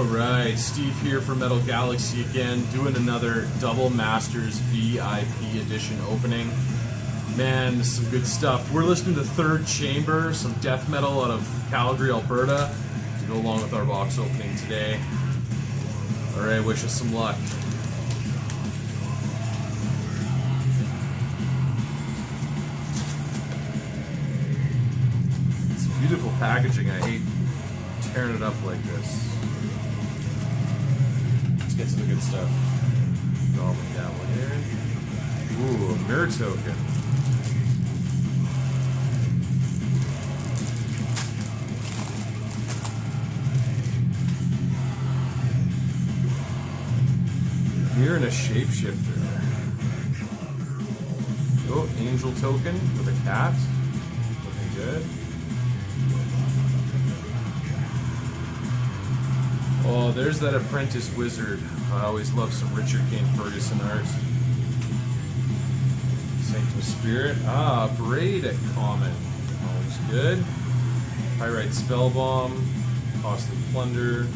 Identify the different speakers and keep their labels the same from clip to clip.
Speaker 1: Alright, Steve here for Metal Galaxy again, doing another Double Masters VIP edition opening. Man, this is some good stuff. We're listening to Third Chamber, some death metal out of Calgary, Alberta, to go along with our box opening today. Alright, wish us some luck. It's beautiful packaging. I hate tearing it up like this. Let's get to the good stuff. Goblin Dabble here. Ooh, a mirror token. Here and a shapeshifter. Oh, angel token with a cat. Looking good. Oh, there's that apprentice wizard. I always love some Richard Kane Ferguson art. Sanctum Spirit. Ah, Braid at common. Always good. Pyrite Spellbomb. Costly Plunder.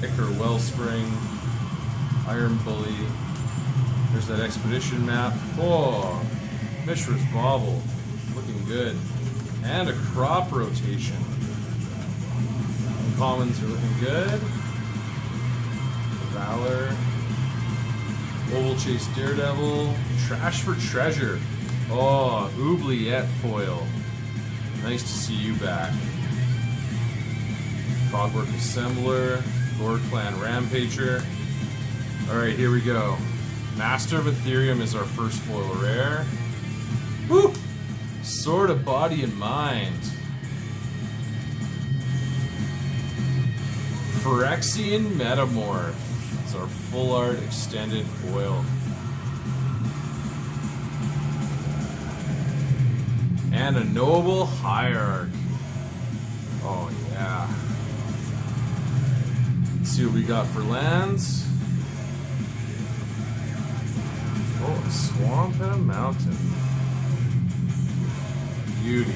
Speaker 1: Ichor Wellspring. Iron Bully. There's that expedition map. Oh, Mishra's Bauble. Looking good. And a crop rotation. Commons are looking good. Valor. Oval Chase Daredevil. Trash for Treasure. Oh, Oubliette foil. Nice to see you back. Cogwork Assembler. Gore Clan Rampager. Alright, here we go. Master of Ethereum is our first foil rare. Woo! Sword of Body and Mind. Phyrexian Metamorph. It's our full art extended foil. And a Noble Hierarch. Oh yeah. Let's see what we got for lands. Oh, a swamp and a mountain. Beauty.